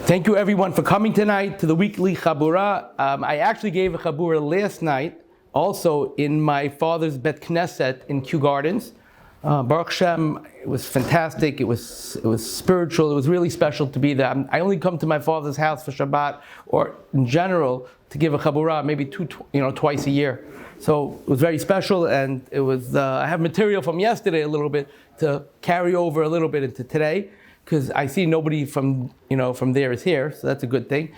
Thank you everyone for coming tonight to the weekly Chaburah. I actually gave a Chaburah last night, also in my father's Bet Knesset in Kew Gardens. Baruch Hashem, it was fantastic. It was spiritual. It was really special to be there. I only come to my father's house for Shabbat, or in general, to give a Chaburah maybe twice a year. So it was very special, and it was. I have material from yesterday a little bit to carry over a little bit into today, because I see nobody from there is here, so that's a good thing.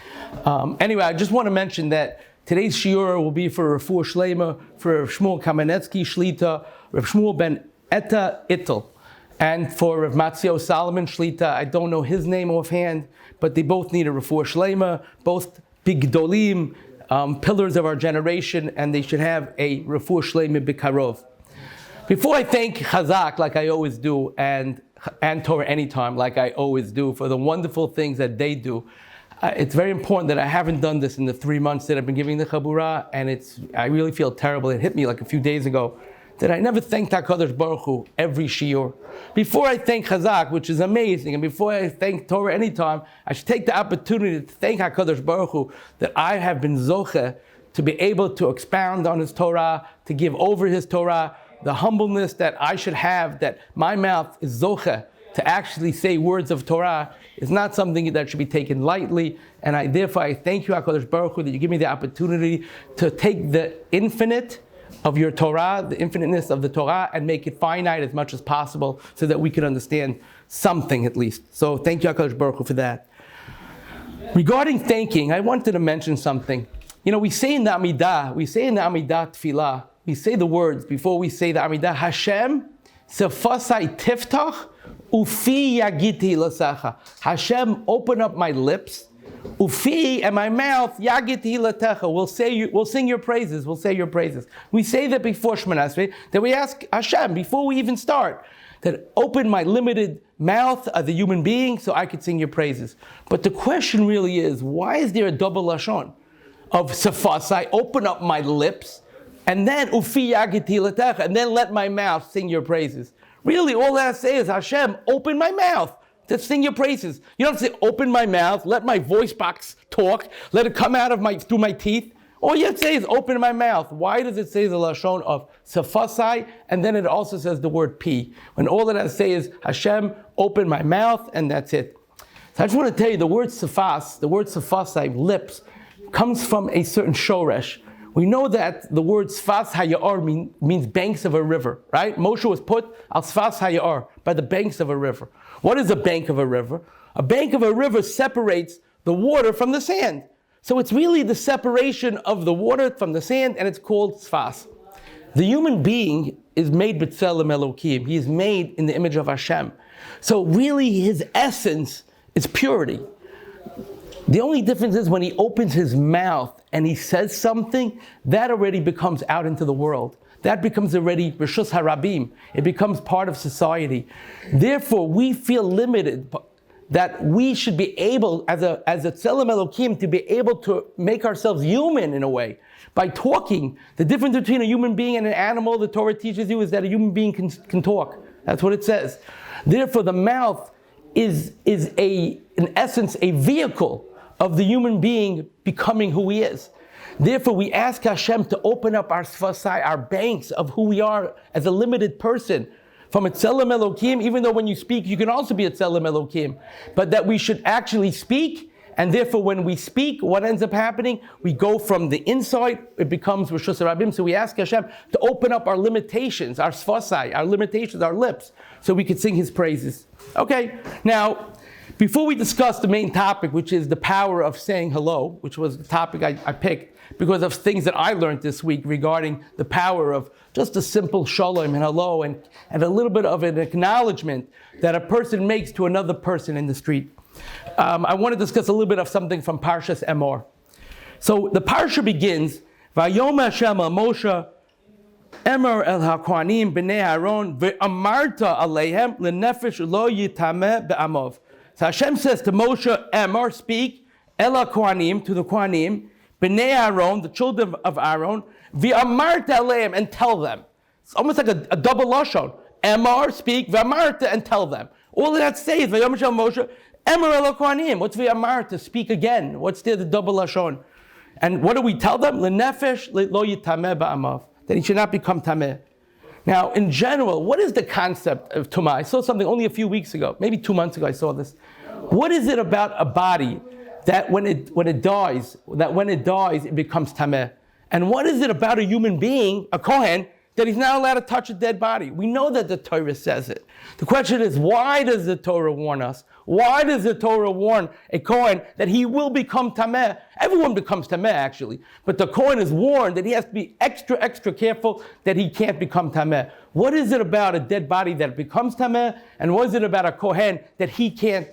Anyway, I just want to mention that today's shiur will be for Refuah Shlema, for Rav Shmuel Kamenetsky Shlita, Rav Shmuel ben Etta Ittel, and for Rav Matzio Solomon Shlita. I don't know his name offhand, but they both need a Refuah Shlema, both big Gdolim, pillars of our generation, and they should have a Refuah Shlema B'karov. Before I thank Chazaq, like I always do, and Torah Anytime, like I always do, for the wonderful things that they do, it's very important that I haven't done this in the 3 months that I've been giving the Chaburah, and I really feel terrible. It hit me like a few days ago that I never thanked HaKadosh Baruch Hu every shiur. Before I thank Chazaq, which is amazing, and before I thank Torah Anytime, I should take the opportunity to thank HaKadosh Baruch Hu that I have been zocheh to be able to expound on His Torah, to give over His Torah, the humbleness that I should have, that my mouth is zocheh to actually say words of Torah, is not something that should be taken lightly. And therefore I thank you, HaKadosh Baruch Hu, that you give me the opportunity to take the infinite of your Torah, the infiniteness of the Torah, and make it finite as much as possible so that we can understand something at least. So thank you, HaKadosh Baruch Hu, for that. Regarding thanking, I wanted to mention something. We say in the Amidah Tfilah, we say the words before we say the Amidah, Hashem, Sefasai Tiftach, Ufi Yagiti Lasecha. Hashem, open up my lips, Ufi, and my mouth, Yagiti Latecha. We'll sing your praises, we'll say your praises. We say that before Shemona Esrei, that we ask Hashem, before we even start, that open my limited mouth as a human being so I could sing your praises. But the question really is, why is there a double lashon of Sefasai, open up my lips, and then ufi yagiti letecha, and then let my mouth sing your praises? Really, all that I say is, Hashem, open my mouth to sing your praises. You don't have to say, open my mouth, let my voice box talk, let it come out of through my teeth. All you have to say is, open my mouth. Why does it say the lashon of sefasai, and then it also says the word pi, when all that I say is, Hashem, open my mouth, and that's it? So I just want to tell you, the word sefasai, lips, comes from a certain shoresh. We know that the word Sfas Hayar means banks of a river, right? Moshe was put al Sfas Hayar, by the banks of a river. What is a bank of a river? A bank of a river separates the water from the sand. So it's really the separation of the water from the sand, and it's called Sfas. The human being is made b'tselem Elokim. He is made in the image of Hashem. So really his essence is purity. The only difference is when he opens his mouth and he says something, that already becomes out into the world. That becomes already Rishus Harabim. It becomes part of society. Therefore, we feel limited that we should be able, as a Tzelem Elokim, to be able to make ourselves human in a way. By talking, the difference between a human being and an animal, the Torah teaches you, is that a human being can talk. That's what it says. Therefore, the mouth is in essence, a vehicle of the human being becoming who he is. Therefore, we ask Hashem to open up our sfasai, our banks of who we are as a limited person, from a tzelem Elokim, even though when you speak, you can also be a tzelem Elokim, but that we should actually speak, and therefore when we speak, what ends up happening? We go from the inside, it becomes Rishus Rabim, so we ask Hashem to open up our limitations, our sfasai, our limitations, our lips, so we could sing His praises. Okay, now, before we discuss the main topic, which is the power of saying hello, which was the topic I picked because of things that I learned this week regarding the power of just a simple shalom and hello and a little bit of an acknowledgement that a person makes to another person in the street. I want to discuss a little bit of something from Parsha's Emor. So the Parsha begins, Vayom Hashem al Moshe, Emor el HaKohanim b'nei Aaron, ve'amarta aleihem lenefesh lo yitameh be'amov. So Hashem says to Moshe, Emor, speak, El HaKohanim, to the Kohanim, B'nei Aaron, the children of Aaron, V'amarta aleim, and tell them. It's almost like a double lashon. Emor, speak, V'amarta, and tell them. All that say is, V'yom Hashem Moshe, Emor el Kohanim. What's v'amar, to speak again? What's there, the double lashon? And what do we tell them? Lenefesh lo yitameh ba'amav, that he should not become tameh. Now, in general, what is the concept of tumah? I saw something only a few weeks ago, maybe 2 months ago. I saw this. What is it about a body that when it dies, it becomes tameh? And what is it about a human being, a kohen, that he's not allowed to touch a dead body? We know that the Torah says it. The question is, why does the Torah warn us? Why does the Torah warn a kohen that he will become tameh? Everyone becomes tameh, actually. But the kohen is warned that he has to be extra careful that he can't become tameh. What is it about a dead body that becomes tameh? And what is it about a kohen that he can't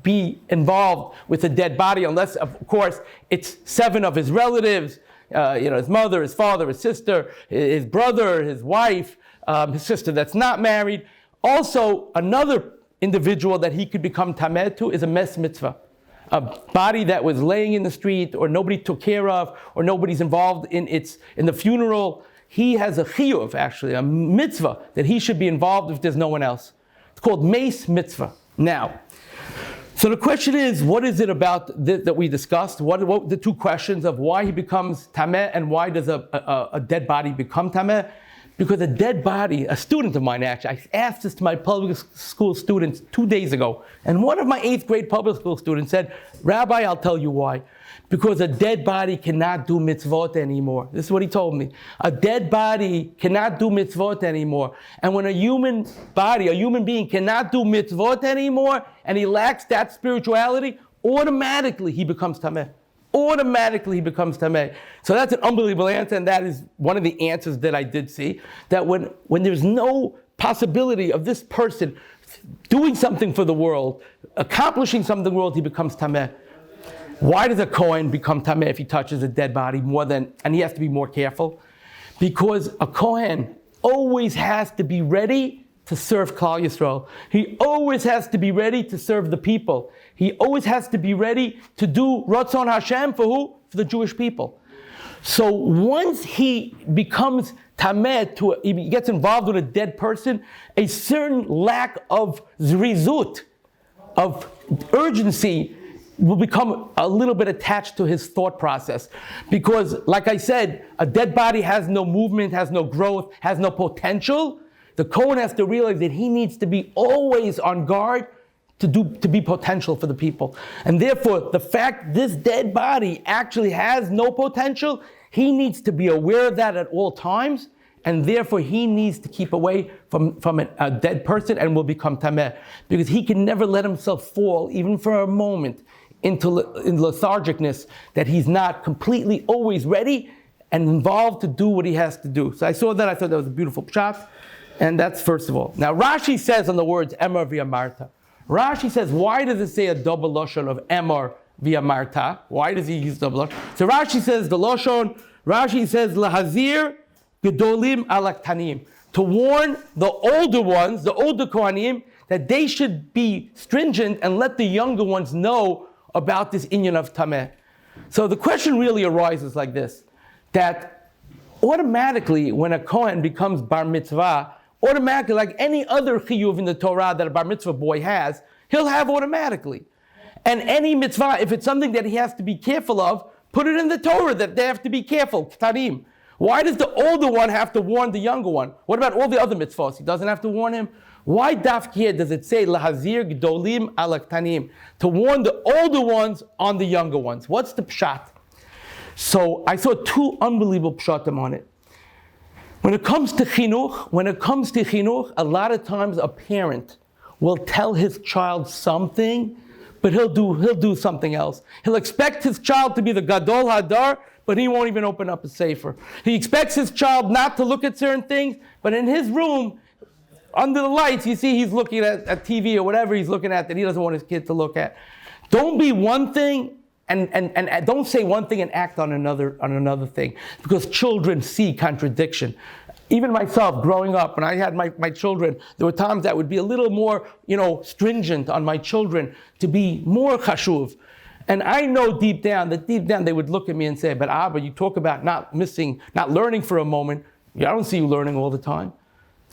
be involved with a dead body unless, of course, it's 7 of his relatives, his mother, his father, his sister, his brother, his wife, his sister that's not married. Also, another individual that he could become tameh to is a mes mitzvah. A body that was laying in the street, or nobody took care of, or nobody's involved in the funeral. He has a chiyuv, actually, a mitzvah, that he should be involved if there's no one else. It's called mes mitzvah. Now, so the question is, what is it about that we discussed? What the 2 questions of why he becomes tameh and why does a dead body become tameh? Because a dead body, a student of mine actually, I asked this to my public school students 2 days ago, and one of my 8th grade public school students said, Rabbi, I'll tell you why. Because a dead body cannot do mitzvot anymore. This is what he told me. A dead body cannot do mitzvot anymore. And when a human being cannot do mitzvot anymore, and he lacks that spirituality, automatically he becomes tameh. Automatically he becomes tameh. So that's an unbelievable answer, and that is one of the answers that I did see, that when there's no possibility of this person doing something for the world, accomplishing something in the world, he becomes tameh. Why does a kohen become tameh if he touches a dead body and he has to be more careful? Because a kohen always has to be ready to serve Klal Yisrael. He always has to be ready to serve the people. He always has to be ready to do Ratzon Hashem for who? For the Jewish people. So once he becomes tameh, he gets involved with a dead person, a certain lack of zrizut, of urgency, will become a little bit attached to his thought process. Because, like I said, a dead body has no movement, has no growth, has no potential. The Kohen has to realize that he needs to be always on guard to be potential for the people. And therefore, the fact this dead body actually has no potential, he needs to be aware of that at all times, and therefore he needs to keep away from a dead person and will become tameh. Because he can never let himself fall, even for a moment, into lethargicness, that he's not completely always ready and involved to do what he has to do. So I saw that, I thought that was a beautiful pshat. And that's first of all. Now Rashi says on the words Emor v'amarta. Rashi says, why does it say a double lashon of Emor v'amarta? Why does he use double lashon? So Rashi says Rashi says lahazir gedolim alaktanim, to warn the older ones, the older kohanim, that they should be stringent and let the younger ones know about this inyan of tameh. So the question really arises like this, that automatically when a kohen becomes bar mitzvah, automatically, like any other chiyuv in the Torah that a bar mitzvah boy has, he'll have automatically. And any mitzvah, if it's something that he has to be careful of, put it in the Torah that they have to be careful, ktarim. Why does the older one have to warn the younger one? What about all the other mitzvahs? He doesn't have to warn him? Why dafki here does it say lahazir gdolim ala ktanim, to warn the older ones on the younger ones? What's the pshat? So I saw 2 unbelievable pshatim on it. When it comes to chinuch, a lot of times a parent will tell his child something, but he'll do something else. He'll expect his child to be the gadol hadar, but he won't even open up a sefer. He expects his child not to look at certain things, but in his room, under the lights, you see he's looking at TV or whatever he's looking at that he doesn't want his kid to look at. Don't be one thing and don't say one thing and act on another thing, because children see contradiction. Even myself, growing up, when I had my children, there were times that would be a little more, stringent on my children to be more chashuv. And I know deep down they would look at me and say, but Abba, you talk about not learning for a moment. I don't see you learning all the time.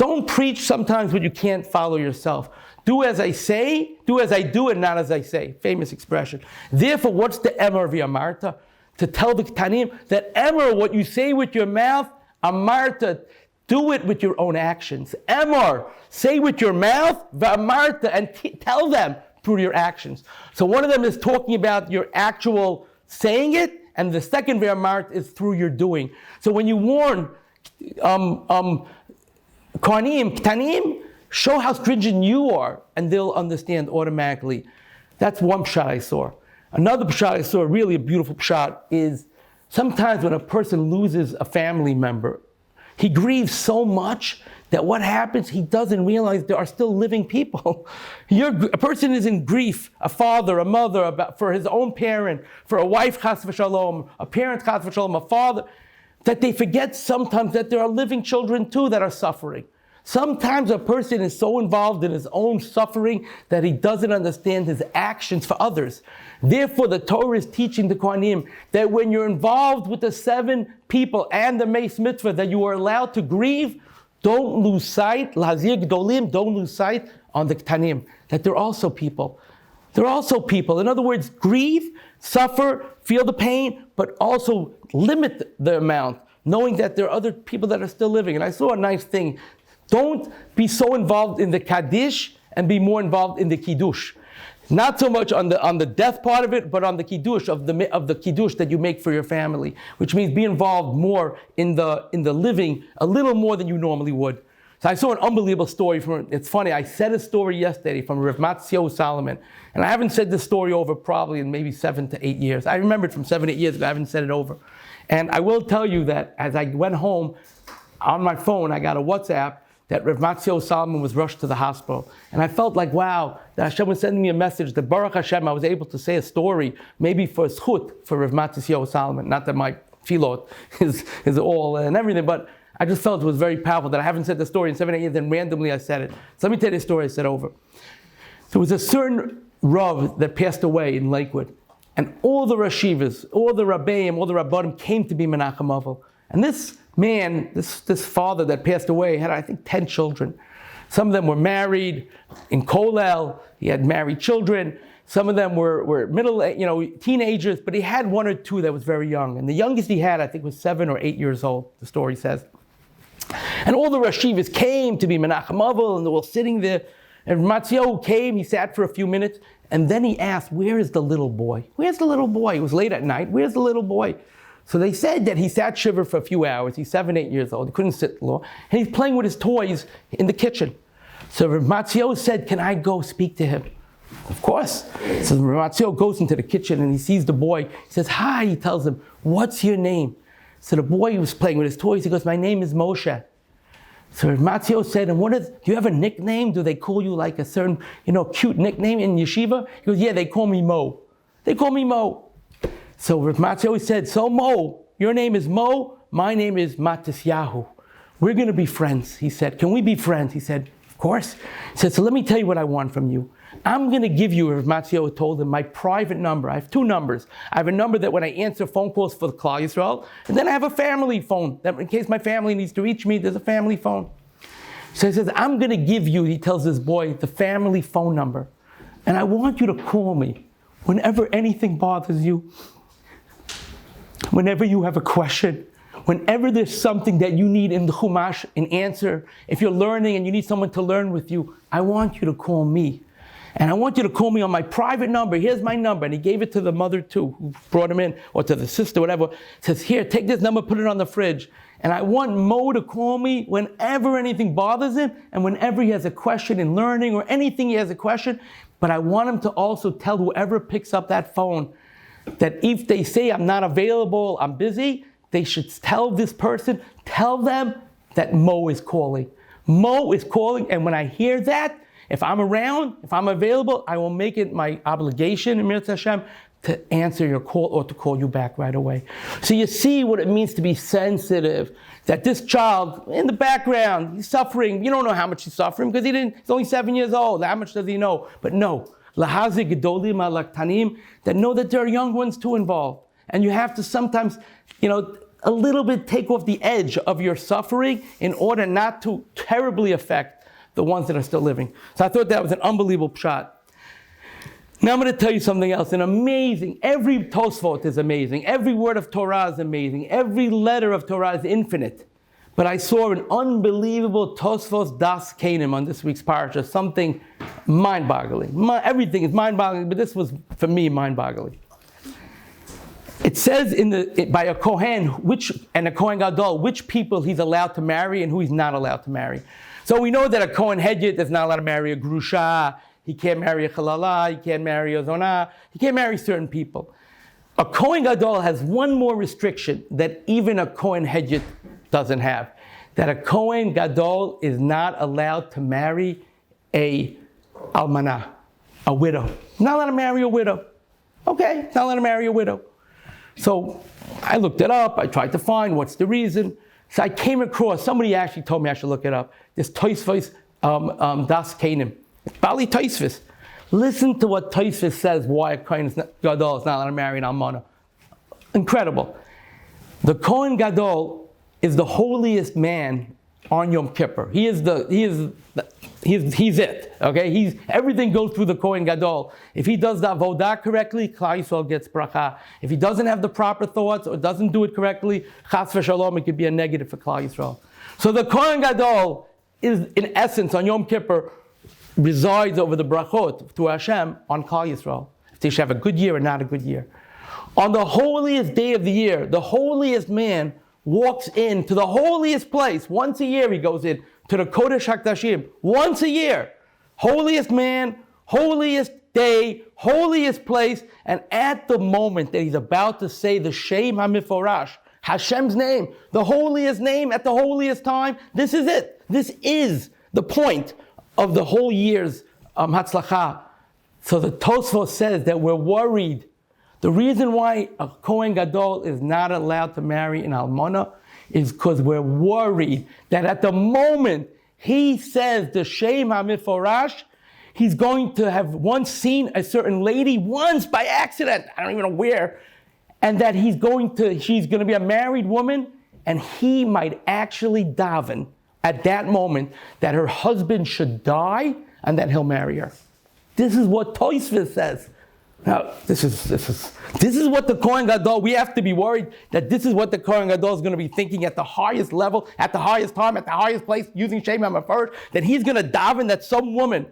Don't preach sometimes what you can't follow yourself. Do as I say, do as I do, and not as I say. Famous expression. Therefore, what's the Emor v'amarta? To tell the Ktanim that Emor, what you say with your mouth, amarta, do it with your own actions. Emor, say with your mouth, v'amarta, and tell them through your actions. So one of them is talking about your actual saying it, and the second v'amarta is through your doing. So when you warn Kohanim, Ktanim, show how stringent you are, and they'll understand automatically. That's one pshat I saw. Another pshat I saw, really a beautiful pshat, is sometimes when a person loses a family member, he grieves so much that what happens, he doesn't realize there are still living people. A person is in grief, a father, a mother, for his own parent, for a wife, chas v'shalom, a parent, chas v'shalom, a father, that they forget sometimes that there are living children too that are suffering. Sometimes a person is so involved in his own suffering that he doesn't understand his actions for others. Therefore, the Torah is teaching the Kohanim that when you're involved with the 7 people and the Meis Mitzvah, that you are allowed to grieve, don't lose sight, L'hazir Gdolim, don't lose sight on the Ktanim, that they're also people. They're also people. In other words, grieve, suffer, feel the pain, but also limit the amount, knowing that there are other people that are still living. And I saw a nice thing. Don't be so involved in the Kaddish and be more involved in the Kiddush. Not so much on the death part of it, but on the Kiddush, of the Kiddush that you make for your family, which means be involved more in the living, a little more than you normally would. So I saw an unbelievable story it's funny, I said a story yesterday from Rav Matzio Solomon, and I haven't said this story over probably in maybe 7 to 8 years. I remember it from 7 to 8 years ago, I haven't said it over. And I will tell you that as I went home, on my phone, I got a WhatsApp that Rav Matzio Solomon was rushed to the hospital. And I felt like, wow, that Hashem was sending me a message that Baruch Hashem, I was able to say a story, maybe for a zchut for Rav Matzio Solomon. Not that my tefillot is all and everything, but I just felt it was very powerful that I haven't said the story in 7 8 years, and randomly I said it. So let me tell you the story I said over. There was a certain Rav that passed away in Lakewood, and all the Rashivas, all the Rabbeim, all the Rabbanim came to be Menachem Avel. And this man, this father that passed away, had, I think, 10 children. Some of them were married in Kolel. He had married children. Some of them were teenagers, but he had 1 or 2 that was very young. And the youngest he had, I think, was 7 or 8 years old, the story says. And all the Rashivas came to be Menachem Avel, and they were sitting there. And Matzio came, he sat for a few minutes, and then he asked, where is the little boy? Where's the little boy? It was late at night. Where's the little boy? So they said that he sat shiver for a few hours. He's 7, 8 years old. He couldn't sit long. And he's playing with his toys in the kitchen. So Rav Matzio said, can I go speak to him? Of course. So Rav Matzio goes into the kitchen and he sees the boy. He says, hi. He tells him, what's your name? So the boy was playing with his toys. He goes, my name is Moshe. So Rav Matzio said, and do you have a nickname? Do they call you like a certain, cute nickname in yeshiva? He goes, yeah, they call me Mo. They call me Mo. So Rav Matzio said, so Mo, your name is Mo, my name is Matisyahu. We're going to be friends, he said. Can we be friends? He said, of course. He said, so let me tell you what I want from you. I'm going to give you, Rav Matzio told him, my private number. I have 2 numbers. I have a number that when I answer phone calls for the Klal Yisrael, and then I have a family phone, that in case my family needs to reach me, there's a family phone. So he says, I'm going to give you, he tells this boy, the family phone number. And I want you to call me whenever anything bothers you. Whenever you have a question, whenever there's something that you need in the Chumash, an answer, if you're learning and you need someone to learn with you, I want you to call me. And I want you to call me on my private number. Here's my number. And he gave it to the mother too, who brought him in, or to the sister, whatever. He says, here, take this number, put it on the fridge. And I want Mo to call me whenever anything bothers him, and whenever he has a question in learning, or anything he has a question. But I want him to also tell whoever picks up that phone that if they say I'm not available, I'm busy, they should tell this person, tell them that Mo is calling. Mo is calling, and when I hear that, if I'm around, if I'm available, I will make it my obligation, Emir Hashem, to answer your call or to call you back right away. So you see what it means to be sensitive, that this child in the background, he's suffering. You don't know how much he's suffering because he's only 7 years old. How much does he know? But no. Lahazi gedolim alaktanim, that know that there are young ones too involved. And you have to sometimes, a little bit take off the edge of your suffering in order not to terribly affect the ones that are still living. So I thought that was an unbelievable shot. Now I'm going to tell you something else. Every Tosfot is amazing. Every word of Torah is amazing. Every letter of Torah is infinite. But I saw an unbelievable Tosfos Das Kanim on this week's Parsha, something mind-boggling. Everything is mind-boggling, but this was, for me, mind-boggling. It says by a Kohen, and a Kohen Gadol, which people he's allowed to marry and who he's not allowed to marry. So we know that a Kohen Hedjit is not allowed to marry a Grusha, he can't marry a Chalala, he can't marry a Zonah, he can't marry certain people. A Kohen Gadol has one more restriction that even a Kohen Hedjit doesn't have. That a Kohen Gadol is not allowed to marry a Almanah, a widow. Not allowed to marry a widow. Okay, not allowed to marry a widow. So I looked it up, I tried to find what's the reason. So I came across, somebody actually told me I should look it up, this Tosfos Das Kanim. It's Bali Tosfos. Listen to what Tosfos says why a Kohen Gadol is not allowed to marry an Almanah. Incredible. The Kohen Gadol is the holiest man on Yom Kippur. He's it. Okay, everything goes through the Kohen Gadol. If he does the avodah correctly, Klal Yisrael gets bracha. If he doesn't have the proper thoughts or doesn't do it correctly, chas v'shalom, it could be a negative for Klal Yisrael. So the Kohen Gadol is, in essence, on Yom Kippur, resides over the brachot to Hashem on Klal Yisrael. If they should have a good year or not a good year. On the holiest day of the year, the holiest man walks into the holiest place. Once a year he goes in to the Kodesh HaKodashim. Once a year. Holiest man, holiest day, holiest place. And at the moment that he's about to say the Shem HaMiforash, Hashem's name, the holiest name at the holiest time, this is it. This is the point of the whole year's Hatzlacha. So the Tosfos says that we're worried. The reason why a Kohen Gadol is not allowed to marry an Almanah is because we're worried that at the moment he says the Shem HaMiforash, he's going to have once seen a certain lady once by accident, I don't even know where, and that she's going to be a married woman, and he might actually daven at that moment that her husband should die and that he'll marry her. This is what Tosfos says. Now, this is what the Kohen Gadol, we have to be worried that this is what the Kohen Gadol is going to be thinking at the highest level, at the highest time, at the highest place, using Shem HaMiforash, that he's going to daven that some woman's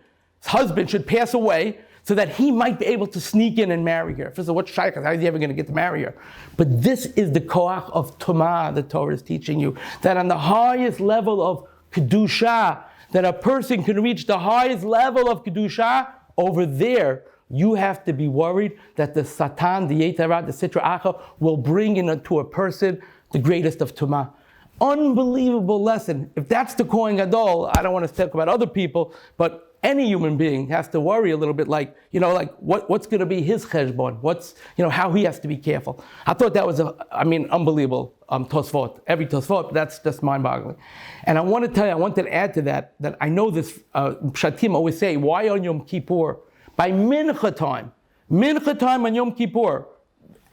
husband should pass away so that he might be able to sneak in and marry her. First of all, what's Shaykh? How is he ever going to get to marry her? But this is the koach of Tumah the Torah is teaching you, that on the highest level of Kedusha, that a person can reach the highest level of Kedusha, over there, you have to be worried that the Satan, the Yetzer Hara, the Sitra Achra will bring into a person the greatest of Tumah. Unbelievable lesson. If that's the Kohen Gadol, I don't want to talk about other people, but any human being has to worry a little bit, like what's going to be his cheshbon? How he has to be careful. I thought that was unbelievable Tosfot. Every Tosfot, that's just mind-boggling. And I want to tell you, I wanted to add to that I know this, Pshatim always say, why on Yom Kippur? By mincha time on Yom Kippur,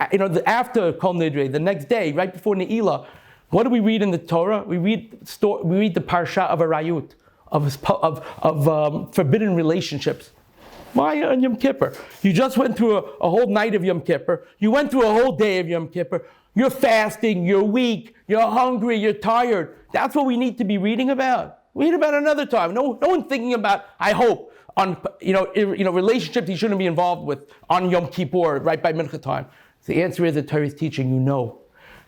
after Kol Nidre, the next day, right before Ne'ilah, what do we read in the Torah? We read the Parsha of Arayut, of forbidden relationships. Why on Yom Kippur? You just went through a whole night of Yom Kippur. You went through a whole day of Yom Kippur. You're fasting, you're weak, you're hungry, you're tired. That's what we need to be reading about. Read about another time. No one thinking about, I hope, on relationships he shouldn't be involved with on Yom Kippur, right by Mincha time. So the answer is the Torah is teaching you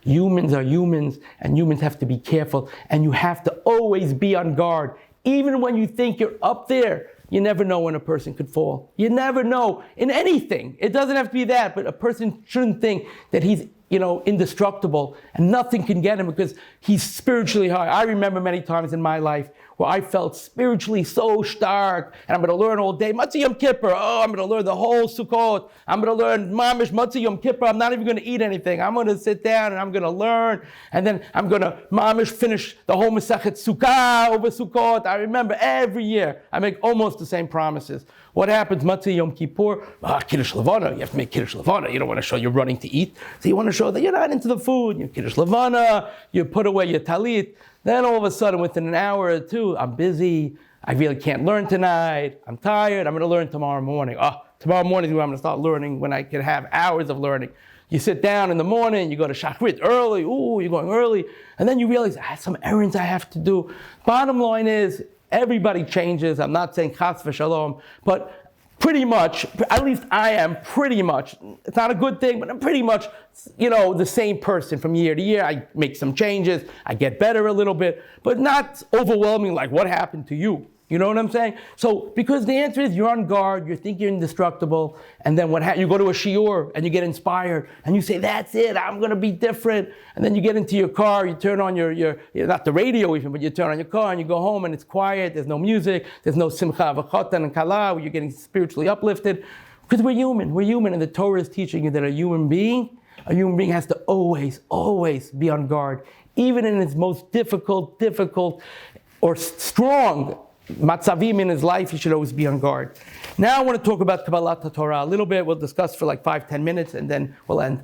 humans are humans, and humans have to be careful, and you have to always be on guard. Even when you think you're up there, you never know when a person could fall. You never know in anything. It doesn't have to be that, but a person shouldn't think that he's indestructible and nothing can get him because he's spiritually high. I remember many times in my life where I felt spiritually so stark, and I'm going to learn all day. Matzah Yom Kippur, I'm going to learn the whole Sukkot. I'm going to learn Mamish Matzah Yom Kippur. I'm not even going to eat anything. I'm going to sit down and I'm going to learn, and then I'm going to Mamish finish the whole Masechet Sukkah over Sukkot. I remember every year I make almost the same promises. What happens? Matzah Yom Kippur, Kiddush Levana. You have to make Kiddush Levana. You don't want to show you're running to eat. So you want to show that you're not into the food. You Kiddush Levana, you put away your talit. Then all of a sudden, within an hour or two, I'm busy. I really can't learn tonight. I'm tired. I'm going to learn tomorrow morning. Tomorrow morning is when I'm going to start learning, when I can have hours of learning. You sit down in the morning, you go to Shachrit early. Ooh, you're going early. And then you realize, I have some errands I have to do. Bottom line is, everybody changes. I'm not saying chas v'shalom, but pretty much, at least I am pretty much, it's not a good thing, but I'm pretty much, the same person from year to year. I make some changes. I get better a little bit, but not overwhelming like what happened to you. You know what I'm saying? So, because the answer is you're on guard, you think you're indestructible, and then you go to a shiur and you get inspired, and you say, that's it, I'm going to be different. And then you get into your car, you turn on your not the radio even, but you turn on your car and you go home and it's quiet, there's no music, there's no simcha v'chotan and kala, where you're getting spiritually uplifted. Because we're human, and the Torah is teaching you that a human being has to always, always be on guard. Even in its most difficult or strong matzavim in his life, he should always be on guard. Now I want to talk about Kabbalat Torah a little bit. We'll discuss for like 5-10 minutes and then we'll end.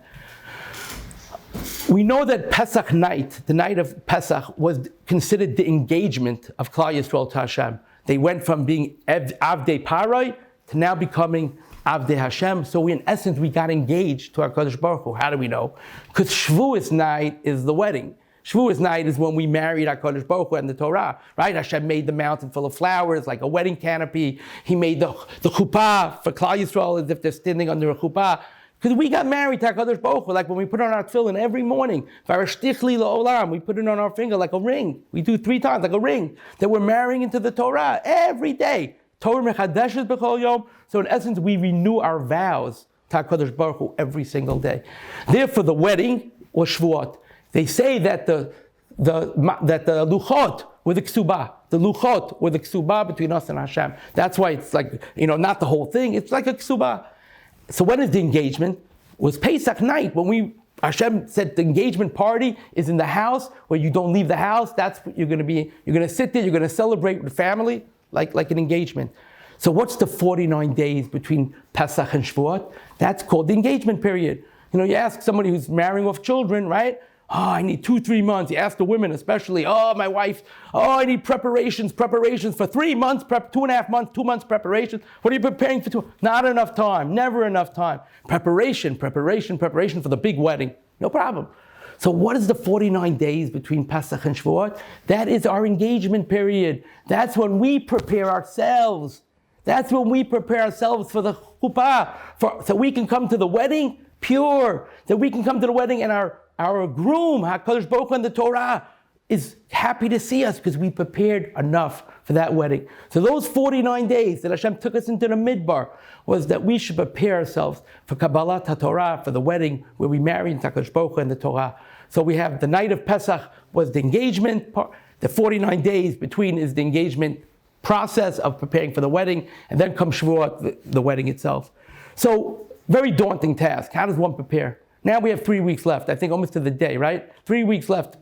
We know that Pesach night, the night of Pesach, was considered the engagement of Klal Yisrael to Hashem. They went from being Avdei Parai to now becoming Avdei Hashem. So in essence, we got engaged to our Kadosh Baruch Hu. How do we know? Because Shavuos night is the wedding. Shavuos night is when we married HaKadosh Baruch Hu and the Torah, right? Hashem made the mountain full of flowers, like a wedding canopy. He made the chuppah for Klal Yisrael as if they're standing under a chuppah. Because we got married to HaKadosh Baruch Hu, like when we put on our tefillin every morning, Varashtichli la'olam, we put it on our finger like a ring. We do 3 times, like a ring, that we're marrying into the Torah every day. Torah mechadeshes b'chol yom. So in essence, we renew our vows to HaKadosh Baruch Hu every single day. Therefore, the wedding was Shavuot. They say that the luchot were the ksubah. The luchot were the ksubah between us and Hashem. That's why it's like, not the whole thing. It's like a ksubah. So when is the engagement? It was Pesach night when Hashem said the engagement party is in the house where you don't leave the house. That's what you're going to be. You're going to sit there. You're going to celebrate with family like an engagement. So what's the 49 days between Pesach and Shavuot? That's called the engagement period. You ask somebody who's marrying off children, right? I need 2-3 months. You ask the women especially, my wife, I need preparations for 3 months, 2.5 months, 2 months preparation. What are you preparing for? Not enough time, never enough time. Preparation for the big wedding. No problem. So what is the 49 days between Pesach and Shavuot? That is our engagement period. That's when we prepare ourselves. That's when we prepare ourselves for the chuppah, so we can come to the wedding pure, that we can come to the wedding and our groom, HaKadosh Baruch Hu and the Torah, is happy to see us because we prepared enough for that wedding. So those 49 days that Hashem took us into the Midbar was that we should prepare ourselves for Kabbalat HaTorah, for the wedding where we marry HaKadosh Baruch Hu and the Torah. So we have the night of Pesach was the engagement part. The 49 days between is the engagement process of preparing for the wedding, and then comes Shavuot, the wedding itself. So very daunting task. How does one prepare? Now we have 3 weeks left, I think almost to the day, right? 3 weeks left,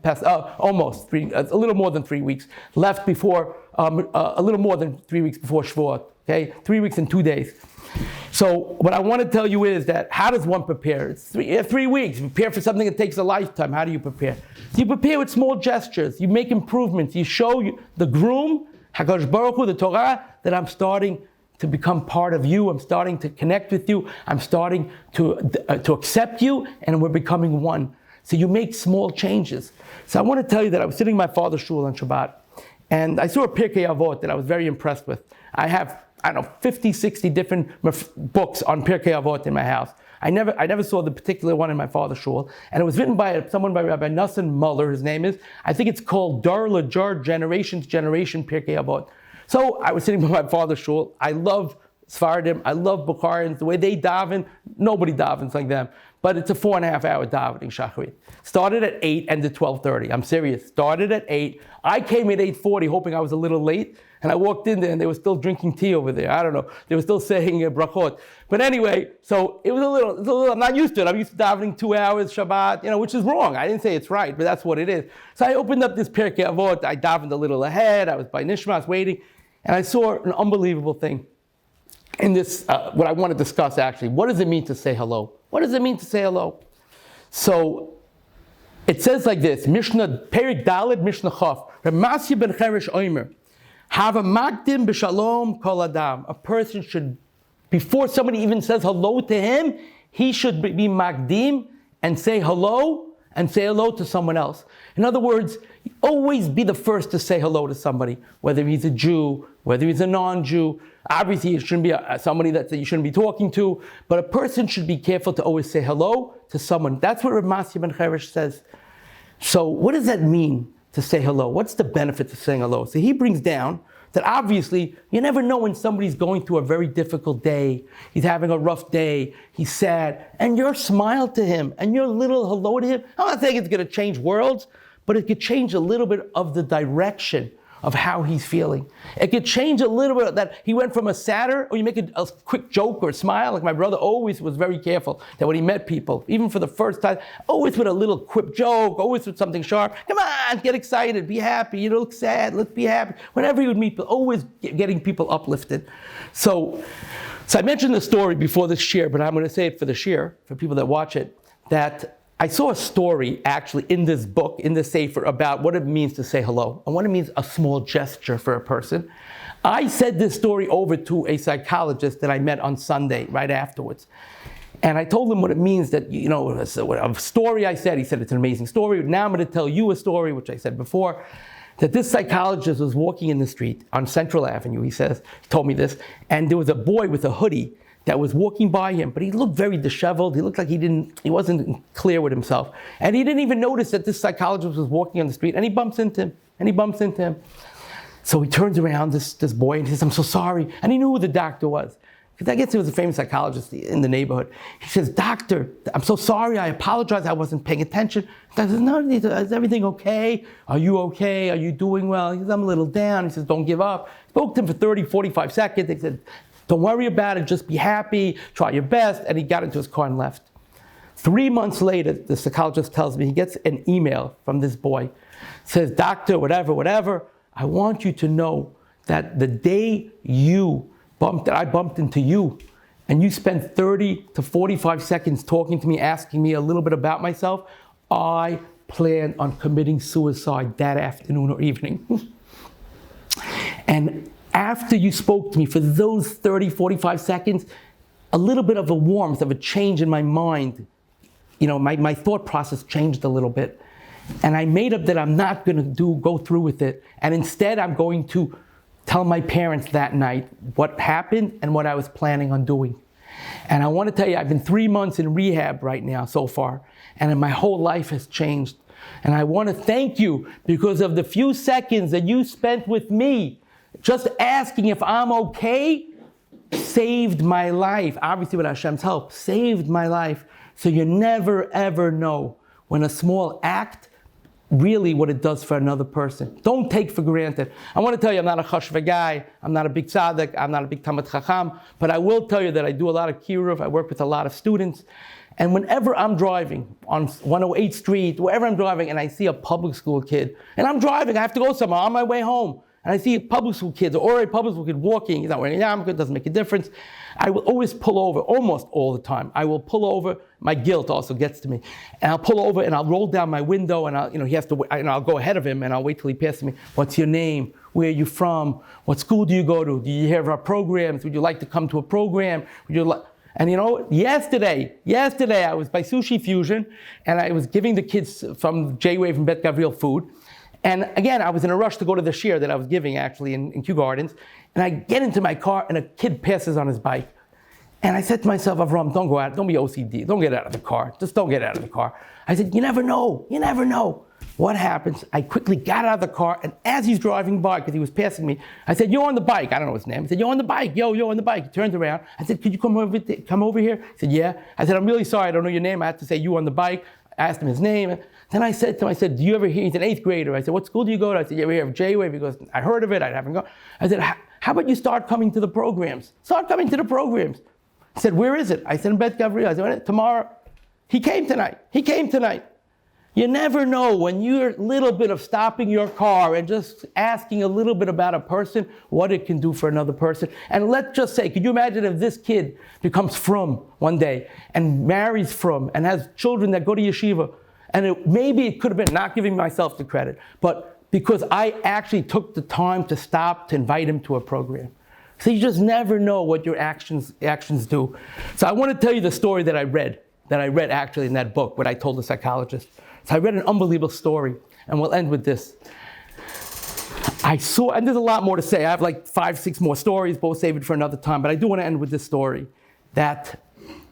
almost, a little more than 3 weeks left before, a little more than 3 weeks before Shavuot, okay? 3 weeks and 2 days. So what I want to tell you is that how does one prepare? You have 3 weeks, you prepare for something that takes a lifetime. How do you prepare? You prepare with small gestures, you make improvements, you show the groom, HaKadosh Baruch Hu, the Torah, that I'm starting to become part of you. I'm starting to connect with you. I'm starting to accept you, and we're becoming one. So you make small changes. So I want to tell you that I was sitting in my father's shul on Shabbat, and I saw a Pirkei Avot that I was very impressed with. I have, 50, 60 different books on Pirkei Avot in my house. I never saw the particular one in my father's shul, and it was written by someone by Rabbi Nassim Muller, his name is. I think it's called Dar Lajar, Generation to Generation Pirkei Avot. So I was sitting by my father's shul. I love Sfaradim. I love Bukharians. The way they daven, nobody davens like them. But it's a 4.5-hour davening Shacharit. Started at 8, ended 12:30. I'm serious. Started at 8. I came at 8:40, hoping I was a little late. And I walked in there, and they were still drinking tea over there. I don't know. They were still saying brachot. But anyway, so it was a little. I'm not used to it. I'm used to davening 2 hours Shabbat, which is wrong. I didn't say it's right, but that's what it is. So I opened up this Pirkei Avot. I davened a little ahead. I was by Nishmas waiting, and I saw an unbelievable thing. in this, what I want to discuss actually, what does it mean to say hello? What does it mean to say hello? So it says like this, Mishnah, Perik Daled, Mishnah Chaf, Ramasya ben Cheresh Omer, have a magdim b'shalom kol adam. A person should, before somebody even says hello to him, he should be magdim and say hello to someone else. In other words, always be the first to say hello to somebody, whether he's a Jew, whether he's a non-Jew. Obviously, it shouldn't be somebody that you shouldn't be talking to, but a person should be careful to always say hello to someone. That's what Rav Masya ben Cheresh says. So what does that mean to say hello? What's the benefit of saying hello? So he brings down that obviously you never know when somebody's going through a very difficult day, he's having a rough day, he's sad, and your smile to him and your little hello to him, I'm not saying it's going to change worlds, but it could change a little bit of the direction of how he's feeling. It could change a little bit of that. He went from a sadder, or you make a quick joke or a smile, like my brother always was very careful that when he met people, even for the first time, always with a little quip joke, always with something sharp. Come on, get excited, be happy, you look sad, let's be happy. Whenever he would meet people, always getting people uplifted. So I mentioned the story before this shir, but I'm going to say it for the shir, for people that watch it, that I saw a story actually in this book, in the Sefer, about what it means to say hello and what it means a small gesture for a person. I said this story over to a psychologist that I met on Sunday right afterwards. And I told him what it means that, a story I said, he said it's an amazing story. Now I'm going to tell you a story, which I said before, that this psychologist was walking in the street on Central Avenue, he told me this, and there was a boy with a hoodie that was walking by him, but he looked very disheveled. He looked like he wasn't clear with himself. And he didn't even notice that this psychologist was walking on the street, and he bumps into him. So he turns around, this boy, and he says, I'm so sorry. And he knew who the doctor was. Because I guess he was a famous psychologist in the neighborhood. He says, Doctor, I'm so sorry, I apologize, I wasn't paying attention. The doctor says, no, is everything okay? Are you okay? Are you doing well? He says, I'm a little down. He says, don't give up. Spoke to him for 30, 45 seconds. He said, don't worry about it, just be happy, try your best. And he got into his car and left. 3 months later, the psychologist tells me, he gets an email from this boy. Says, Doctor, whatever, I want you to know that the day I bumped into you, and you spent 30 to 45 seconds talking to me, asking me a little bit about myself, I plan on committing suicide that afternoon or evening. And after you spoke to me for those 30, 45 seconds, a little bit of a warmth, of a change in my mind, my thought process changed a little bit. And I made up that I'm not going to go through with it. And instead, I'm going to tell my parents that night what happened and what I was planning on doing. And I want to tell you, I've been 3 months in rehab right now so far, and my whole life has changed. And I want to thank you because of the few seconds that you spent with me, just asking if I'm okay, saved my life. Obviously with Hashem's help, saved my life. So you never ever know when a small act, really what it does for another person. Don't take for granted. I want to tell you, I'm not a chashva guy, I'm not a big tzaddik, I'm not a big Talmid Chacham, but I will tell you that I do a lot of kiruv, I work with a lot of students, and whenever I'm driving on 108th Street, wherever I'm driving, and I see a public school kid, and I'm driving, I have to go somewhere on my way home, and I see public school kids or a public school kid walking, he's not wearing a yarmulke, it doesn't make a difference, I will always pull over, almost all the time. I will pull over, my guilt also gets to me, and I'll pull over and I'll roll down my window and he has to, I'll go ahead of him and I'll wait till he passes me. What's your name? Where are you from? What school do you go to? Do you hear of our programs? Would you like to come to a program? And yesterday I was by Sushi Fusion and I was giving the kids from J-Wave and Bet Gavriel food. And again, I was in a rush to go to the shir that I was giving actually in Kew Gardens. And I get into my car and a kid passes on his bike. And I said to myself, Avrohom, don't go out, don't be OCD, don't get out of the car, just don't get out of the car. I said, you never know. What happens? I quickly got out of the car, and as he's driving by, because he was passing me, I said, you're on the bike. I don't know his name. I said, you're on the bike. You're on the bike. He turned around. I said, could you come over here? He said, yeah. I said, I'm really sorry, I don't know your name. I had to say, you on the bike. I asked him his name. Then I said to him, do you ever hear, he's an 8th grader. I said, what school do you go to? I said, you ever hear of J-Wave? He goes, I heard of it, I haven't gone. I said, how about you start coming to the programs? Start coming to the programs. He said, where is it? I said, in Bet Gavriel. I said, tomorrow. He came tonight. You never know when you're a little bit of stopping your car and just asking a little bit about a person, what it can do for another person. And let's just say, could you imagine if this kid becomes frum one day and marries frum and has children that go to yeshiva, and maybe it could have been, not giving myself the credit, but because I actually took the time to stop to invite him to a program. So you just never know what your actions do. So I want to tell you the story that I read actually in that book, what I told the psychologist. So I read an unbelievable story, and we'll end with this. I saw, and there's a lot more to say. I have like 5, 6 more stories, but we'll save it for another time. But I do want to end with this story, that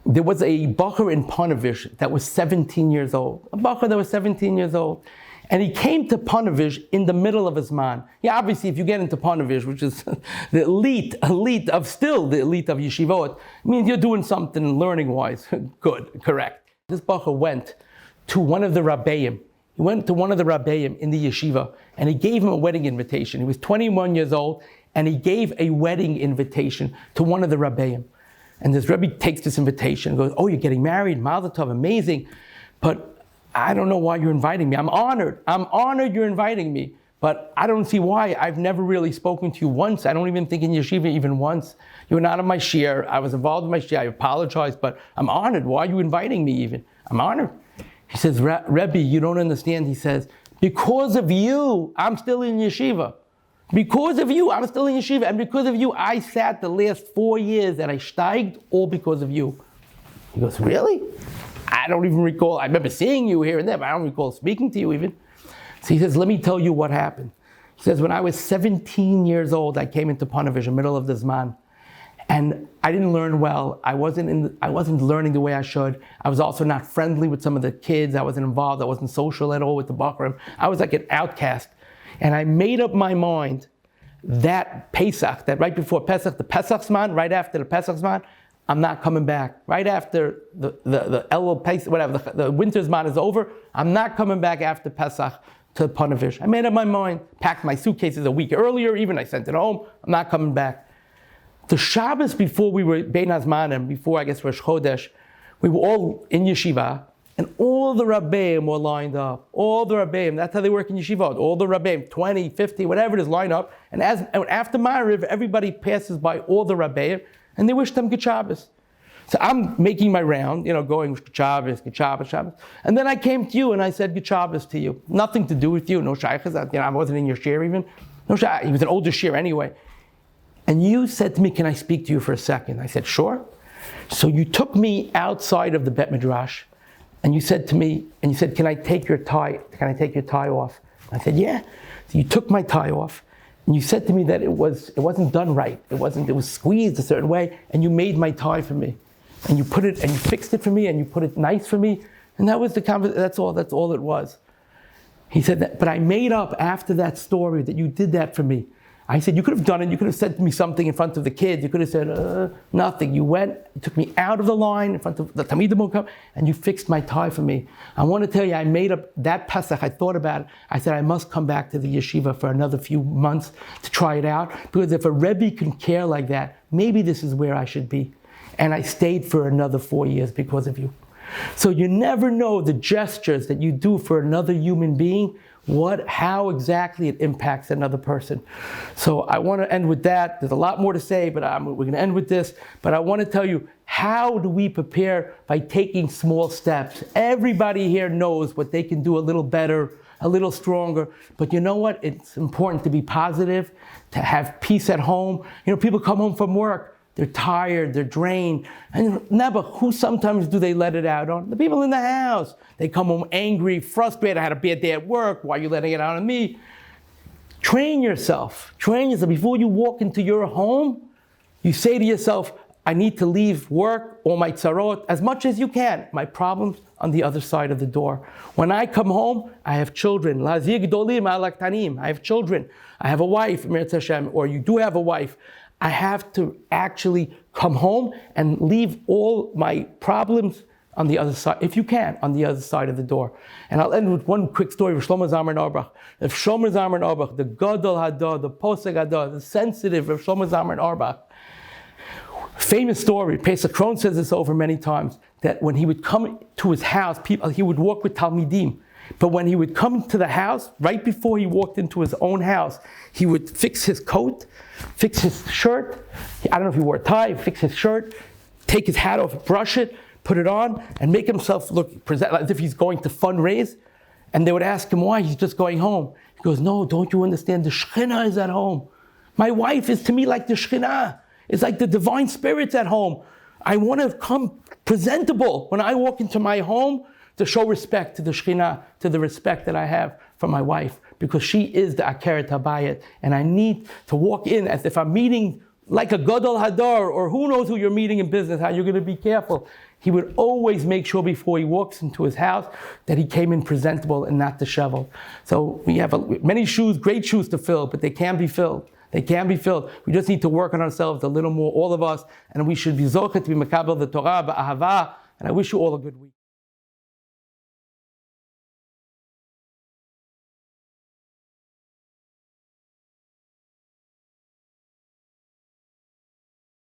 there was a bacher in Ponevezh that was 17 years old. A bacher that was 17 years old. And he came to Ponevezh in the middle of his man. Yeah, obviously, if you get into Ponevezh, which is the elite of yeshivot, means you're doing something learning-wise. Good, correct. This bacher went to one of the rabbeim. He went to one of the rabbeim in the yeshiva, and he gave him a wedding invitation. He was 21 years old, and he gave a wedding invitation to one of the rabbeim. And this Rebbe takes this invitation and goes, oh, you're getting married, Mazel Tov, amazing. But I don't know why you're inviting me. I'm honored you're inviting me. But I don't see why. I've never really spoken to you once. I don't even think in yeshiva even once. You were not on my shir. I was involved in my shir. I apologize, but I'm honored. Why are you inviting me even? I'm honored. He says, Rebbe, you don't understand. He says, because of you, I'm still in yeshiva. Because of you, I'm still in yeshiva. And because of you, I sat the last 4 years that I steiged, all because of you. He goes, really? I don't even recall. I remember seeing you here and there, but I don't recall speaking to you even. So he says, let me tell you what happened. He says, when I was 17 years old, I came into Ponevezh, in the middle of the Zman. And I didn't learn well. I wasn't learning the way I should. I was also not friendly with some of the kids. I wasn't involved. I wasn't social at all with the Bachrim. I was like an outcast. And I made up my mind that Pesach, that right before Pesach, the Pesach Zman, right after the Pesach Zman, I'm not coming back. Right after the Elul Pesach, whatever, the winter Zman is over, I'm not coming back after Pesach to Ponevezh. I made up my mind, packed my suitcases a week earlier, even I sent it home, I'm not coming back. The Shabbos before we were Bein Hazmanim, before I guess Rosh Chodesh, we were all in yeshiva, and all the Rabbeim were lined up. All the Rabbeim, that's how they work in yeshiva. All the Rabbeim, 20, 50, whatever it is, line up. And after Ma'ariv, everybody passes by all the Rabbeim, and they wish them good Shabbos. So I'm making my round, going good Shabbos, good Shabbos, Shabbos. And then I came to you and I said good Shabbos to you. Nothing to do with you, no shaykhs. I wasn't in your shir even. No shaykhs. He was an older shir anyway. And you said to me, can I speak to you for a second? I said, sure. So you took me outside of the Bet Midrash, and you said to me, and you said, can I take your tie off? I said, yeah. So you took my tie off, and you said to me that it wasn't done right. It was squeezed a certain way, and you made my tie for me. And you put it, and you fixed it for me, and you put it nice for me, and that was that's all it was. He said that, but I made up after that story that you did that for me. I said, you could have done it, you could have said to me something in front of the kids, you could have said, nothing. You went, you took me out of the line in front of the Talmidim, and you fixed my tie for me. I want to tell you, I made up that Pesach, I thought about it. I said, I must come back to the yeshiva for another few months to try it out, because if a Rebbe can care like that, maybe this is where I should be. And I stayed for another 4 years because of you. So you never know the gestures that you do for another human being, how exactly it impacts another person. So I want to end with that. There's a lot more to say, but we're going to end with this. But I want to tell you, how do we prepare? By taking small steps. Everybody here knows what they can do a little better, a little stronger. But you know what? It's important to be positive, to have peace at home. People come home from work. They're tired, they're drained. And never, who sometimes do they let it out on? The people in the house. They come home angry, frustrated. I had a bad day at work. Why are you letting it out on me? Train yourself. Before you walk into your home, you say to yourself, I need to leave work, all my tzarot, as much as you can. My problems on the other side of the door. When I come home, I have children. I have children. I have a wife, or you do have a wife. I have to actually come home and leave all my problems on the other side, if you can, on the other side of the door. And I'll end with one quick story of Shlomo Zalman Auerbach. If Shlomo Zalman Auerbach, the Gadol Hador, the Posek Hador, the sensitive of Shlomo Zalman Auerbach, famous story, Pesach Krohn says this over many times, that when he would come to his house, he would walk with Talmidim, But when he would come to the house, right before he walked into his own house, he would fix his coat, fix his shirt. I don't know if he wore a tie, fix his shirt, take his hat off, brush it, put it on, and make himself present as if he's going to fundraise. And they would ask him why, he's just going home. He goes, no, don't you understand? The Shekhinah is at home. My wife is to me like the Shekhinah. It's like the divine spirit's at home. I want to come presentable when I walk into my home to show respect to the Shekhinah, to the respect that I have for my wife, because she is the Akeret Habayit. And I need to walk in as if I'm meeting like a Gadol Hadar, or who knows who you're meeting in business, how you're going to be careful. He would always make sure before he walks into his house that he came in presentable and not disheveled. So we have many shoes, great shoes to fill, but they can be filled. They can be filled. We just need to work on ourselves a little more, all of us, and we should be zocheh to be makabel the Torah, ba'ahava, and I wish you all a good week.